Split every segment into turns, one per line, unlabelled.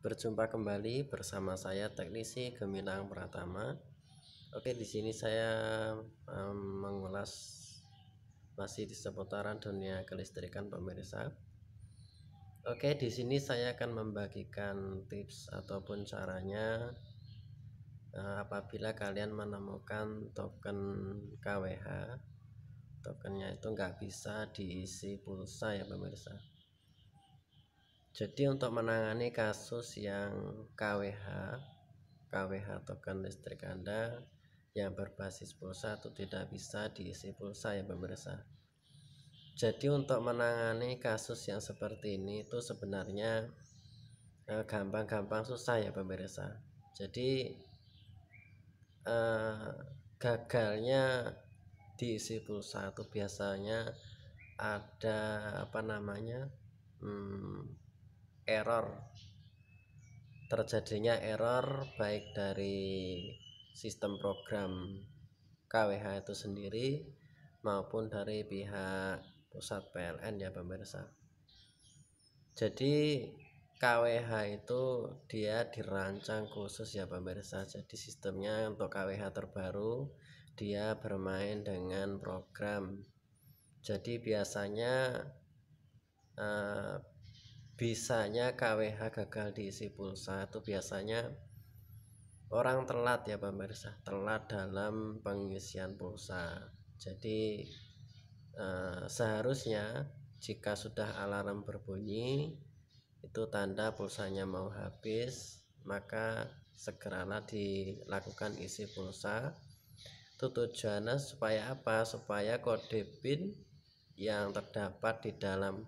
Berjumpa kembali bersama saya Teknisi Gemilang Pratama. Oke, di sini saya mengulas masih di seputaran dunia kelistrikan pemirsa. Oke, di sini saya akan membagikan tips ataupun caranya apabila kalian menemukan token KWH. Tokennya itu nggak bisa diisi pulsa ya pemirsa. Jadi untuk menangani kasus yang KWH token listrik Anda yang berbasis pulsa itu tidak bisa diisi pulsa ya pemirsa. Jadi untuk menangani kasus yang seperti ini itu sebenarnya gampang-gampang susah ya pemirsa. Jadi gagalnya diisi pulsa itu biasanya ada error, terjadinya error baik dari sistem program KWH itu sendiri maupun dari pihak pusat PLN ya pemirsa. Jadi KWH itu dia dirancang khusus ya pemirsa. Jadi sistemnya untuk KWH terbaru dia bermain dengan program. Jadi biasanya bisanya KWH gagal diisi pulsa itu biasanya orang telat ya pemirsa, telat dalam pengisian pulsa. Jadi seharusnya jika sudah alarm berbunyi itu tanda pulsanya mau habis, maka segeralah dilakukan isi pulsa. Itu tujuannya supaya apa? Supaya kode PIN yang terdapat di dalam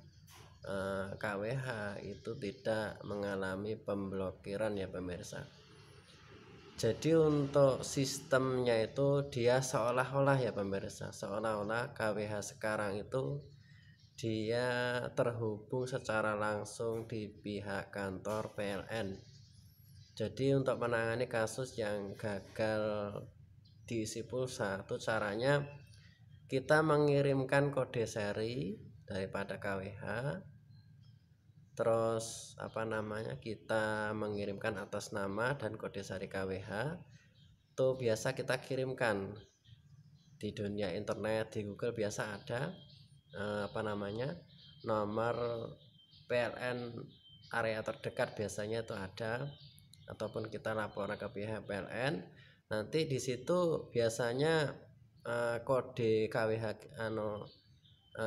KWH itu tidak mengalami pemblokiran ya pemirsa. Jadi untuk sistemnya itu dia seolah-olah ya pemirsa, seolah-olah KWH sekarang itu dia terhubung secara langsung di pihak kantor PLN. Jadi untuk menangani kasus yang gagal diisi pulsa itu caranya kita mengirimkan kode seri daripada KWH, terus kita mengirimkan atas nama dan kode seri KWH itu biasa kita kirimkan di dunia internet, di Google biasa ada nomor PLN area terdekat biasanya itu ada, ataupun kita laporan ke pihak PLN. Nanti di situ biasanya kode KWH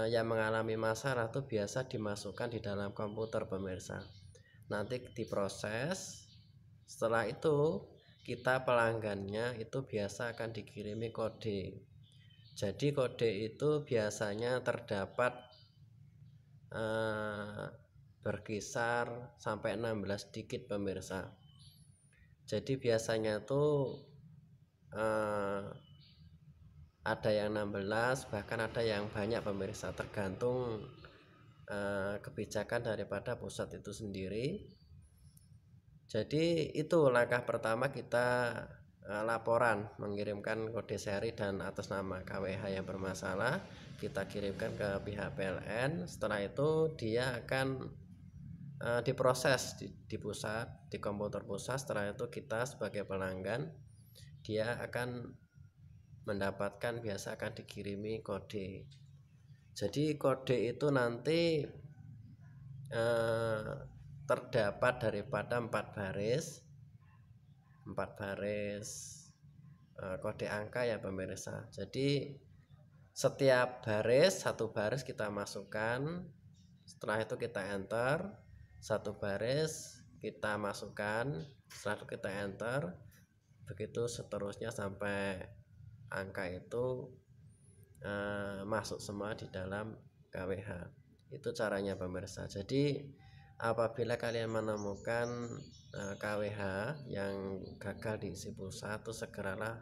yang mengalami masalah itu biasa dimasukkan di dalam komputer pemirsa. Nanti diproses. Setelah itu kita pelanggannya itu biasa akan dikirimi kode. Jadi kode itu biasanya terdapat berkisar sampai 16 digit pemirsa. Jadi biasanya tuh ada yang 16, bahkan ada yang banyak pemirsa, tergantung kebijakan daripada pusat itu sendiri. Jadi itu langkah pertama, kita laporan mengirimkan kode seri dan atas nama KWH yang bermasalah kita kirimkan ke pihak PLN. Setelah itu dia akan diproses di pusat, di komputer pusat. Setelah itu kita sebagai pelanggan dia akan mendapatkan, biasa akan dikirimi kode. Jadi kode itu nanti terdapat daripada 4 baris kode angka ya pemirsa. Jadi setiap satu baris kita masukkan, setelah itu kita enter, satu baris kita masukkan, setelah itu kita enter, begitu seterusnya sampai angka itu masuk semua di dalam KWH. Itu caranya pemirsa. Jadi apabila kalian menemukan KWH yang gagal diisi pulsa itu segeralah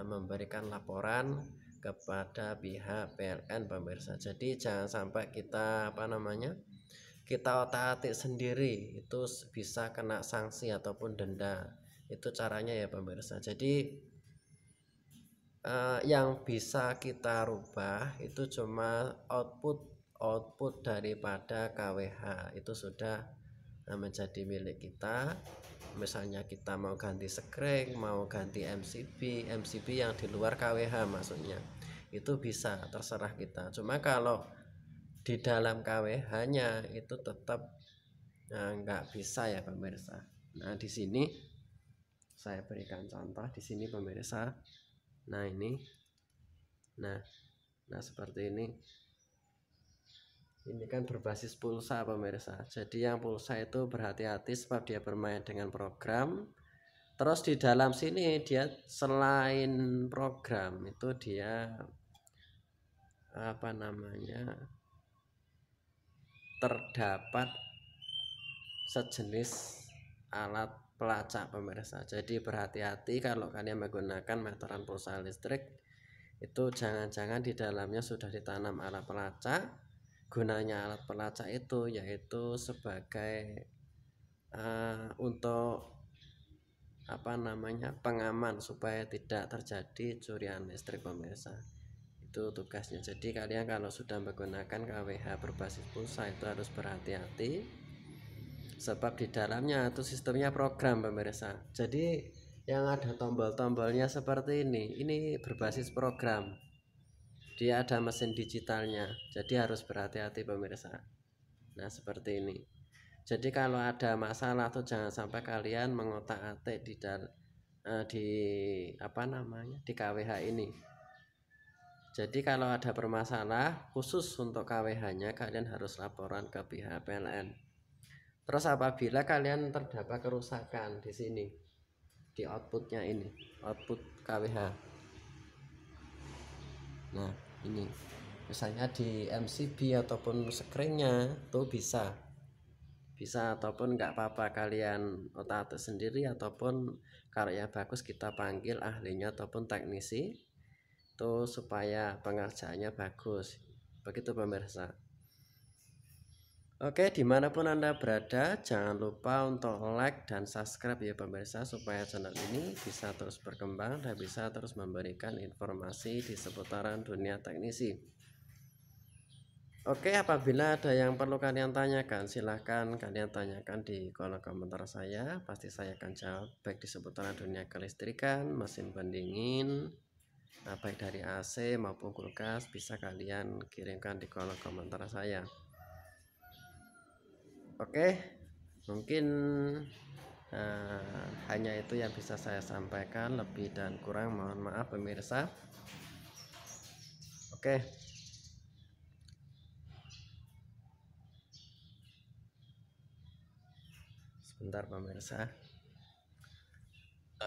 memberikan laporan kepada pihak PLN pemirsa. Jadi jangan sampai kita kita otak-atik sendiri, itu bisa kena sanksi ataupun denda. Itu caranya ya pemirsa. Jadi yang bisa kita rubah itu cuma output daripada KWH itu sudah menjadi milik kita. Misalnya kita mau ganti screen, mau ganti MCB yang di luar KWH maksudnya, itu bisa, terserah kita. Cuma kalau di dalam KWH-nya itu tetap nggak bisa ya pemirsa. Nah di sini saya berikan contoh di sini pemirsa. Nah ini, nah seperti ini. Ini kan berbasis pulsa pemirsa. Jadi yang pulsa itu berhati-hati sebab dia bermain dengan program. Terus di dalam sini dia selain program itu dia apa namanya, terdapat sejenis alat pelacak pemirsa. Jadi berhati-hati kalau kalian menggunakan meteran pulsa listrik, itu jangan-jangan di dalamnya sudah ditanam alat pelacak. Gunanya alat pelacak itu yaitu sebagai untuk apa namanya, pengaman supaya tidak terjadi curian listrik pemirsa. Itu tugasnya. Jadi kalian kalau sudah menggunakan KWH berbasis pulsa itu harus berhati-hati sebab di dalamnya itu sistemnya program pemirsa. Jadi yang ada tombol-tombolnya seperti ini berbasis program. Dia ada mesin digitalnya, jadi harus berhati-hati pemirsa. Nah seperti ini. Jadi kalau ada masalah tuh jangan sampai kalian mengotak-atik di apa namanya, di KWH ini. Jadi kalau ada permasalahan khusus untuk KWH-nya kalian harus laporan ke pihak PLN. Terus apabila kalian terdapat kerusakan di sini, di outputnya ini, output KWH. Nah ini misalnya di MCB ataupun screen-nya tuh bisa ataupun nggak apa-apa kalian otak-atik sendiri, ataupun kalau yang bagus kita panggil ahlinya ataupun teknisi tuh supaya pengerjaannya bagus. Begitu pemirsa. Oke, dimanapun Anda berada, jangan lupa untuk like dan subscribe ya pemirsa, supaya channel ini bisa terus berkembang dan bisa terus memberikan informasi di seputaran dunia teknisi. Oke, apabila ada yang perlu kalian tanyakan, silahkan kalian tanyakan di kolom komentar saya. Pasti saya akan jawab, baik di seputaran dunia kelistrikan, mesin pendingin, baik dari AC maupun kulkas, bisa kalian kirimkan di kolom komentar saya. Oke, mungkin hanya itu yang bisa saya sampaikan. Lebih dan kurang mohon maaf pemirsa. Oke, sebentar pemirsa.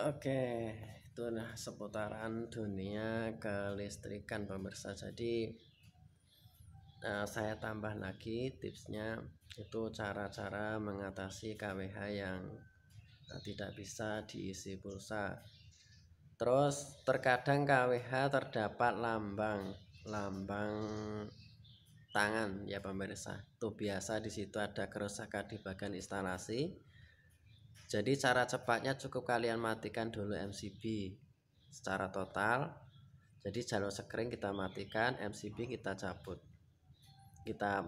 Oke, itu seputaran dunia kelistrikan pemirsa. Jadi saya tambah lagi tipsnya, itu cara-cara mengatasi KWH yang tidak bisa diisi pulsa. Terus terkadang KWH terdapat lambang tangan ya pemirsa. Itu biasa di situ ada kerusakan di bagian instalasi. Jadi cara cepatnya cukup kalian matikan dulu MCB secara total. Jadi jalur screen kita matikan, MCB kita cabut. Kita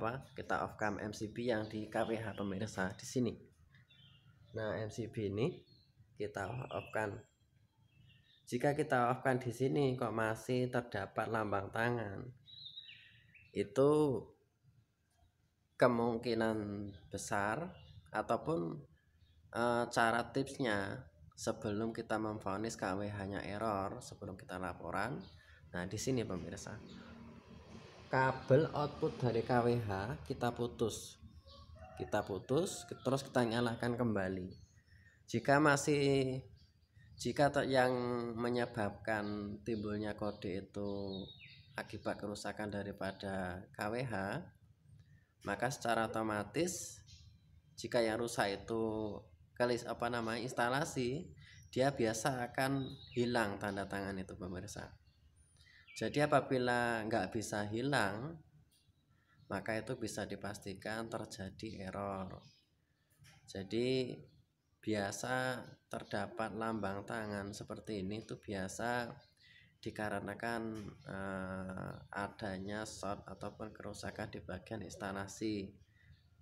off cam MCB yang di KWH pemirsa di sini. Nah MCB ini kita off kan. Jika kita off kan di sini kok masih terdapat lambang tangan, itu kemungkinan besar ataupun cara tipsnya sebelum kita memvonis KWH-nya error, sebelum kita laporan. Nah di sini pemirsa, kabel output dari KWH kita putus, terus kita nyalakan kembali. Jika yang menyebabkan timbulnya kode itu akibat kerusakan daripada KWH, maka secara otomatis jika yang rusak itu instalasi, dia biasa akan hilang tanda tangan itu pemirsa. Jadi apabila nggak bisa hilang, maka itu bisa dipastikan terjadi error. Jadi biasa terdapat lambang tangan seperti ini itu biasa dikarenakan adanya short ataupun kerusakan di bagian instalasi.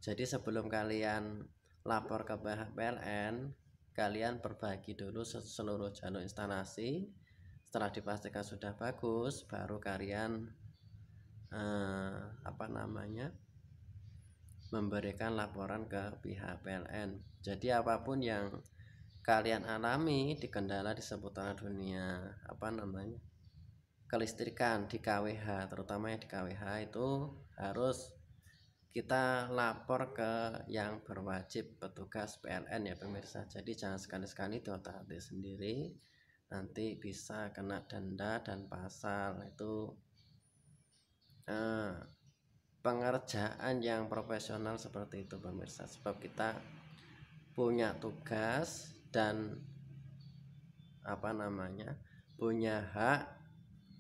Jadi sebelum kalian lapor ke pihak PLN, kalian perbagi dulu seluruh jalur instalasi. Setelah dipastikan sudah bagus, baru kalian memberikan laporan ke pihak PLN. Jadi apapun yang kalian alami di kendala di seputaran dunia kelistrikan di KWH, terutama di KWH itu harus kita lapor ke yang berwajib, petugas PLN ya pemirsa. Jadi jangan sekali-sekali diotak-atik sendiri, nanti bisa kena denda dan pasal. Itu pengerjaan yang profesional seperti itu pemirsa, sebab kita punya tugas dan punya hak.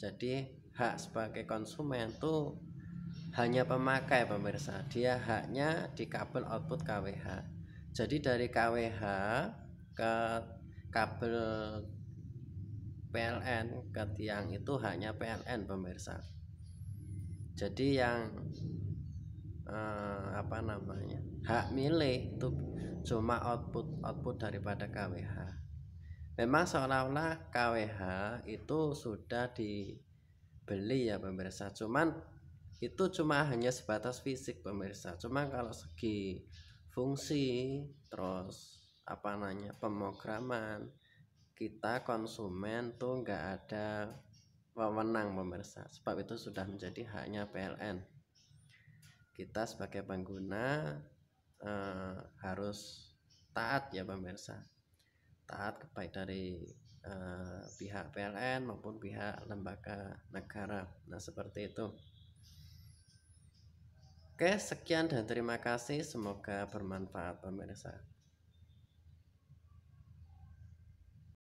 Jadi hak sebagai konsumen tuh hanya pemakai pemirsa, dia haknya di kabel output KWH. Jadi dari KWH ke kabel PLN ke tiang itu hanya PLN pemirsa. Jadi yang hak milik itu cuma output daripada KWH. Memang seolah-olah KWH itu sudah dibeli ya pemirsa, cuman itu cuma hanya sebatas fisik pemirsa. Cuma kalau segi fungsi terus pemrograman, kita konsumen tuh nggak ada wewenang pemirsa, sebab itu sudah menjadi haknya PLN. Kita sebagai pengguna harus taat ya pemirsa, taat baik dari pihak PLN maupun pihak lembaga negara. Nah seperti itu. Oke, sekian dan terima kasih, semoga bermanfaat pemirsa.